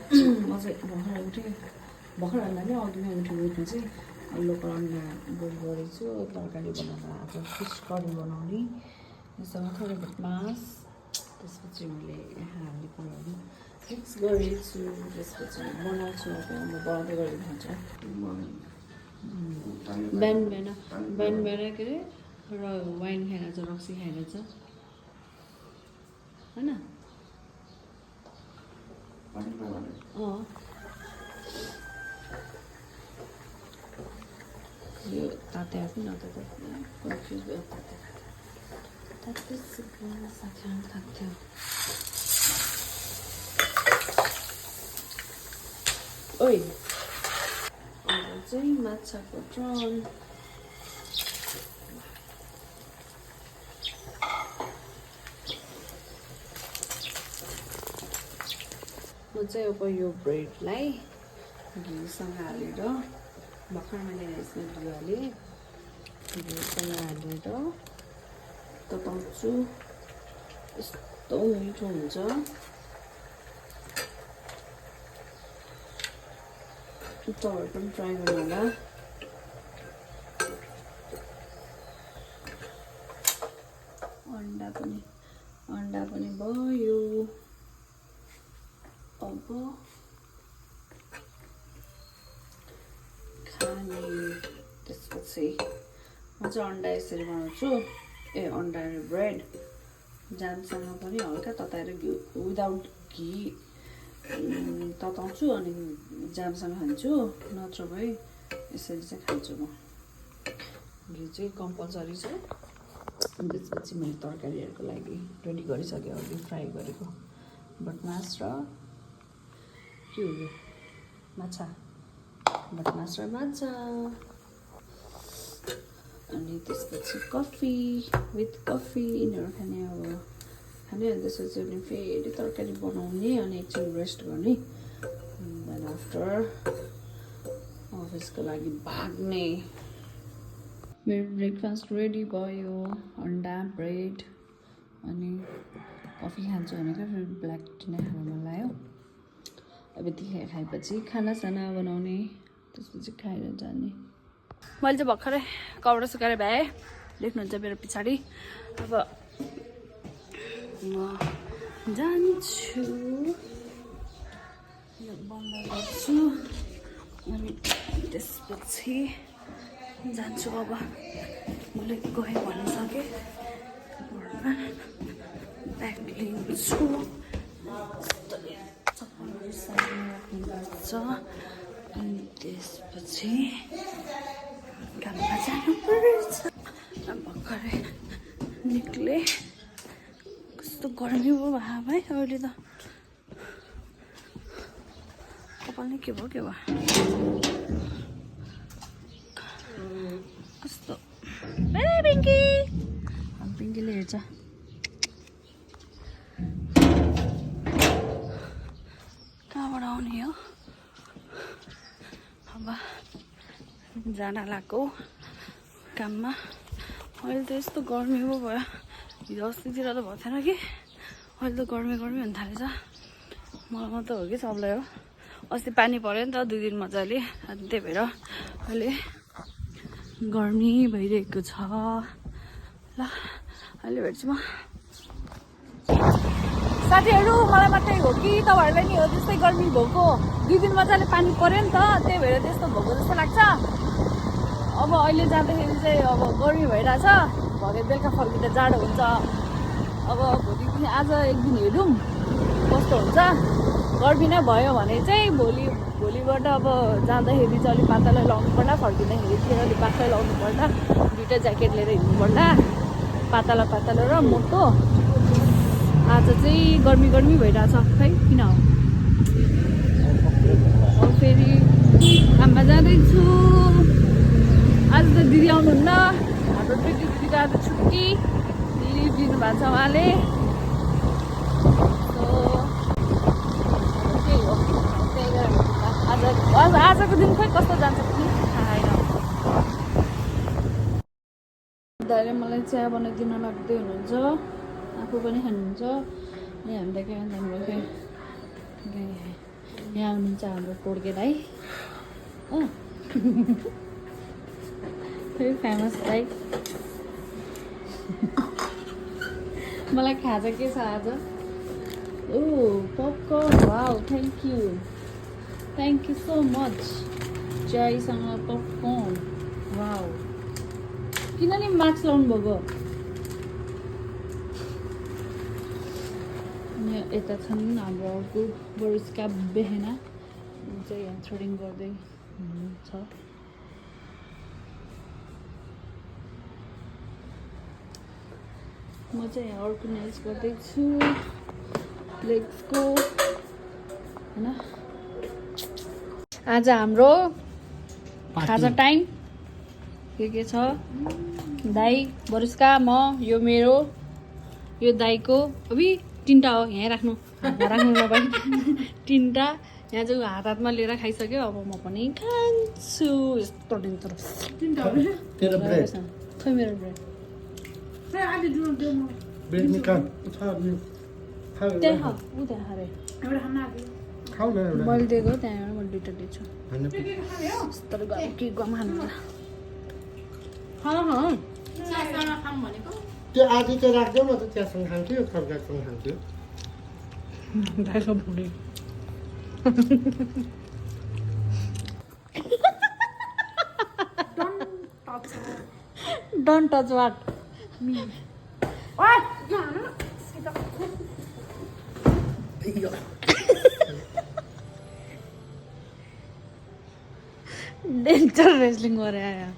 म चाहिँ भर्खर उठेँ भर्खर भन्दा पनि अघि उठेँ चाहिँ लोकल अन्डा बोइल गरेको छु तरकारी बनाएर आज फिस करी बनाउने यसमा थोरै बहुत मास त्यसपछि मैले हाल्ने कुराहरू मिक्स गरेको छु त्यसपछि बनाउँछु अब म बनाउँदै गरेको हुन्छ बिहान बिहान के अरे र वाइन खाएर छ रक्सी खाएर छ होइन यो ताते आएको नताते कन्फ्युज भयो ताते साथी थाक्थ्यो ओइ अब चाहिँ माछाको ट्रन म चाहिँ अब यो ब्रेडलाई घिउसँग हालेर भर्खर मैले यसमा घिउ हालेँ घिउसँग हालेर तताउँछु यस्तो मिठो हुन्छ तपाईँहरू पनि ट्राई गर्नु होला अन्डा पनि भयो अब खाने त्यसपछि म चाहिँ अन्डा यसरी बनाउँछु अन्डा र ब्रेड जामसँग पनि हल्का तताएर घिउ विदाउट घी तताउँछु अनि जामसँग खान्छु नत्र भए यसरी चाहिँ खान्छु म घिउ चाहिँ कम्पलसरी छ त्यसपछि मैले तरकारीहरूको लागि रेडी गरिसकेँ अघि फ्राई गरेको भटमास र के हो यो माछा भटमास र माछा अनि त्यसपछि कफी विथ कफी यिनीहरू खाने अब खाने अनि त्यसपछि अनि फेरि तरकारी बनाउने अनि एकछिन रेस्ट गर्ने देन आफ्टर अफिसको लागि भाग्ने मेरो ब्रेकफास्ट रेडी भयो अन्डा ब्रेड अनि कफी खान्छु भनेको फेरि ब्ल्याक टी नै खानु मन लाग्यो अब यति खाएपछि खानासाना बनाउने त्यसपछि खाएर जाने मैले चाहिँ भर्खरै कपडा सुकाएर भ्याएँ देख्नुहुन्छ मेरो पछाडि अब म जान्छु यो बन्द गर्छु अनि त्यसपछि जान्छु अब मैले गएँ भनिसकेँ घरमा ब्याग लिन्छु चप्पलहरू साइडमा राख्नुपर्छ अनि त्यसपछि काममा जानुपर्छ भर्खरै निक्ले कस्तो गर्मी भयो भाइ अहिले त कपाल नै के भयो कस्तो पिङ्की पिङ्कीले हेर्छ कहाँबाट आउने हो अब जान लाग्यो काममा अहिले त यस्तो गर्मी पो भयो हिजो अस्तितिर त भएको थिएन कि अहिले त गर्मी हुन थालेछ मलाई मात्रै हो कि सबलाई हो अस्ति पानी पऱ्यो नि त 2 दिन मजाले अनि त्यही भएर अहिले गर्मी भइरहेको छ ल अहिले भेट्छु म साथीहरू मलाई मात्रै हो कि तपाईँहरूलाई नि हो त्यस्तै गर्मी भएको 2 दिन मजाले पानी पऱ्यो नि त त्यही भएर त्यस्तो भएको जस्तो लाग्छ अब अहिले जाँदाखेरि चाहिँ अब गर्मी भइरहेछ भरे बेलुका फर्किँदा जाडो हुन्छ अब भोलि पनि आज एक दिन हेरौँ कस्तो हुन्छ गर्मी नै भयो भने चाहिँ भोलिबाट अब जाँदाखेरि चाहिँ अलिक पातलै लाउनु पर्ला फर्किँदाखेरि चाहिँ अलिक पातलै लाउनु पर्ला 2टा ज्याकेट लिएर हिँड्नु पर्ला पातला र मोटो आज चाहिँ गर्मी भइरहेछ खै किन हो अब फेरि काममा जाँदैछु आज त दिदी आउनुहुन्न हाम्रो प्रीति दिदीको आज छुट्टी लिभ दिनुभएको छ उहाँले त्यही हो आजको दिन खोइ कस्तो जान्छ पनि थाहा छैन दाइले मलाई चिया बनाइदिन लाग्दै हुनुहुन्छ आफू पनि खानुहुन्छ अनि हामीलाई के जानुभयो यहाँ हुनुहुन्छ हाम्रो टोड्के दाई फेमस दाई मलाई खाजा के छ आज ओ popcorn wow thank you so much जयसँग पपकर्न वाउ किन नि मास्क लाउनु भएको यता छन् हाम्रो अर्को बरुस्का बेहेना चाहिँ यहाँ थ्रेडिङ गर्दै हुनुहुन्छ म चाहिँ यहाँ अर्गनाइज गर्दैछु लेट्स गो होइन आज हाम्रो खाजा टाइम के छ दाई बरुस्का म यो मेरो यो दाईको अभि तिनवटा हो यहाँ राख्नु नपाइ तिनवटा यहाँ चाहिँ हात हातमा लिएर खाइसक्यो अब म पनि खान्छु यस्तो दिन्छु खै मेरो ब्रेड मैले दिएको त्यहाँबाट मैले दुइटा दिन्छु तर के गम खानु त्यो आधी चाहिँ राख्दै म त चियासँग खान्छु तरकारीसँग खान्छु Don't touch what? Me. What? Danger wrestling गरे आयो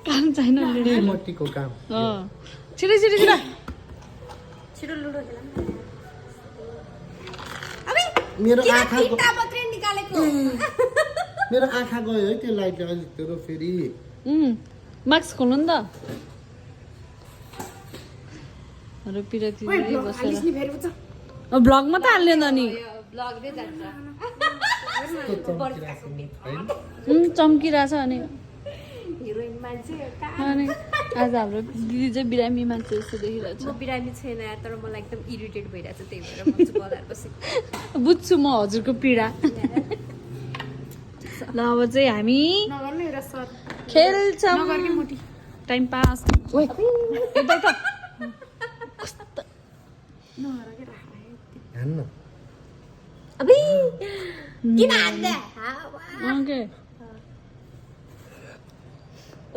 काम छैन मोटीको काम छिटो लुडो मेरो आँखा गयो है त्यो लाइटले अलिक तेरो फेरि मास्क खोल्नु नि त पिराती भ्लगमा त हाल्ने त नि चम्किरहेछ अनि आज हाम्रो दिदी चाहिँ बिरामी मान्छे जस्तो देखिरहेछ म बिरामी छैन तर मलाई एकदम इरिटेट भइरहेछ त्यही भएर म चाहिँ बजार बसेको बुझ्छु म हजुरको पीडा ल अब चाहिँ हामी खेल्छौँ टाइम पास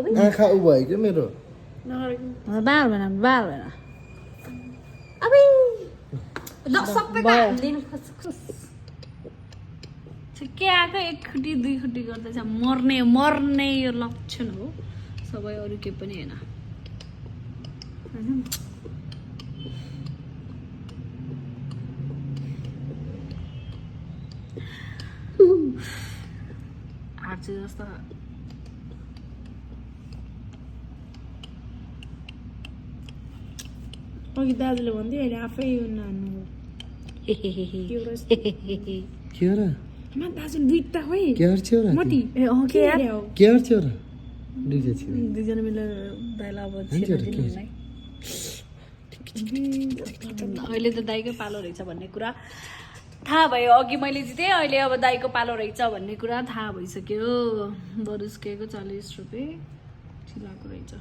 आँखा उ भयो क्या मेरो बाल भएन के आएको एक खुट्टी दुई खुट्टी गर्दैछ मर्ने यो लक्षण हो सबै अरू केही पनि होइन हार्छ जस्तो अघि दाजुले भन्दै अहिले आफै नानु के हो र दाजुले दुईटा खोइ के गर्छौ र मोटी के गर्छौ र दुईटा थियो दुईजना मिलेर दाइलाई अब छिर्दिनुलाई अहिले त दाइकै पालो रहेछ भन्ने कुरा थाहा भयो अघि मैले जितेँ अहिले अब दाइको पालो रहेछ भन्ने कुरा थाहा भइसक्यो बरुस्केको 40 रुपियाँ चिलाएको रहेछ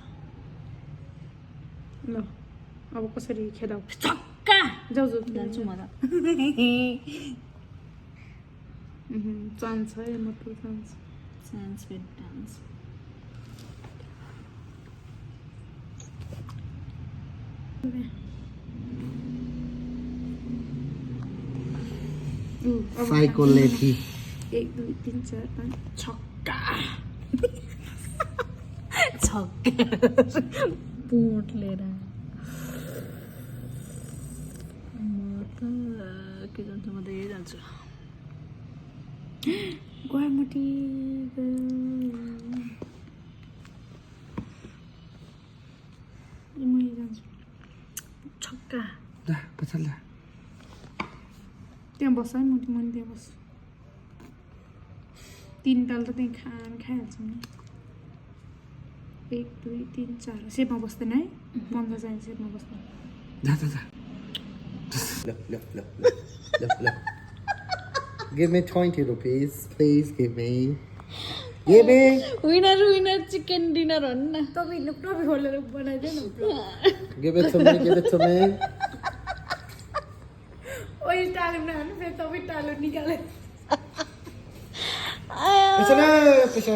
ल अब कसरी खेदाउ छक्का जाऊ जान्छु म त चान्स है मटु चान्स विथ डान्स साइकोलेथी 1 2 3 4 5 छक्का पोट लिएर म त के जान्छु म त यही जान्छु गुवाहाटी म जान्छु छक्का ला पछाड ला त्यहाँ बस है म त्यहाँ बस 3 ताल त त्यहाँ खाइहाल्छौँ नि 1 2 3 4 सेपमा बस्दैन है 15 चाहिँ सेपमा बस्दैन जा जा जा Look. Give me 20 rupees, please. Give me. Winner chicken dinner भन्नु न तपाईँ टोपी खोलेर बनाइदियो न Give it to me. ओइ टालो नहाल्नु फेरि तपाईँ टालो निकाले Peso.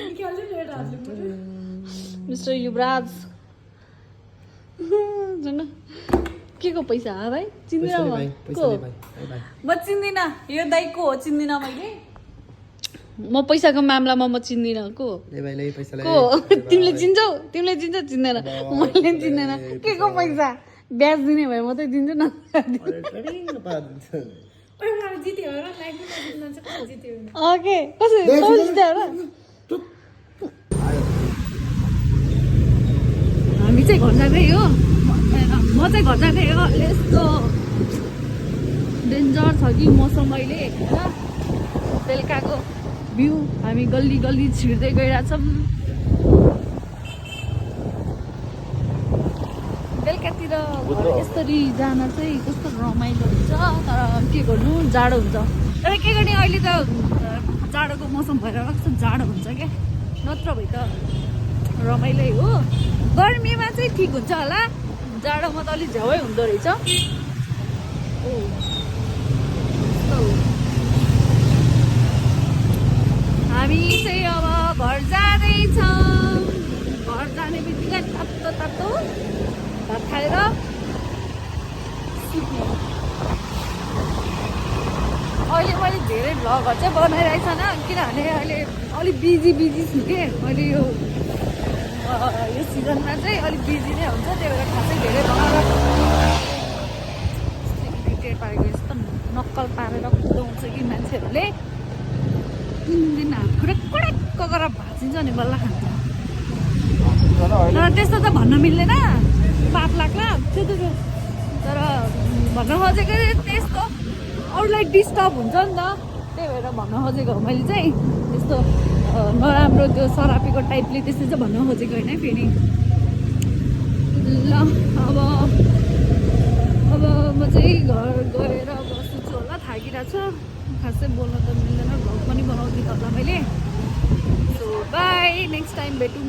निकाल्नु नि एउटा हाल्नु मिस्टर युवराज जान के को पैसा हो भाइ चिन्दिनँ म को म चिन्दिनँ यो दाइ को हो चिन्दिनँ मैले म पैसाको मामलामा म चिन्दिनँ को को तिमीले चिन्छौ चिन्दैन मैले चिन्दैन के को पैसा ब्याज दिने भए मात्रै दिन्छु न ओइ मलाई जित्यो र लाइफमा जित्न चाहिँ जित्यो ओके कसरी जित्यो र हामी चाहिँ घर जाँदै हो म चाहिँ घर जाँदै हो यस्तो डेन्जर छ कि मौसम अहिले होइन बेलुकाको भ्यू हामी गल्ली गल्ली छिर्दै गइरहेछौँ बेलुकातिर यसरी जान चाहिँ कस्तो रमाइलो हुन्छ तर के गर्नु जाडो हुन्छ तर के गर्ने अहिले त जाडोको मौसम भएर कस्तो जाडो हुन्छ क्या नत्र भए त रमाइलै हो गर्मीमा चाहिँ ठिक हुन्छ होला जाडोमा त अलिक झ्याउै हुँदो रहेछ हामी चाहिँ अब घर जाँदैछौँ घर जाने बित्तिकै तातो तातो भात खाएर सुत्ने अहिले मैले धेरै भ्लगहरू चाहिँ बनाइरहेको छैन किनभने अहिले अलिक बिजी छु कि मैले यो सिजनमा चाहिँ अलिक बिजी नै हुन्छ त्यही भएर खासै धेरै भ्लग इरिटेट पारेको यस्तो नक्कल पारेर कुदाउँछ कि मान्छेहरूले 3 दिन हातखुट्टा कडक्क गरेर भाँचिन्छ नि बल्ल खान्छ तर त्यस्तो त भन्न मिल्दैन पाप लाग्ला त्यो तर भन्न खोजेको त्यस्तो अरूलाई डिस्टर्ब हुन्छ नि त त्यही भएर भन्न खोजेको हो मैले चाहिँ त्यस्तो नराम्रो त्यो सरापीको टाइपले त्यस्तो चाहिँ भन्न खोजेको होइन फेरि ल अब म चाहिँ घर गएर अब सुत्छु होला थाकिरहेको छ खासै बोल्न त मिल्दैन भ्लग पनि बनाउँदिनँ होला मैले सो बाई नेक्स्ट टाइम भेटौँ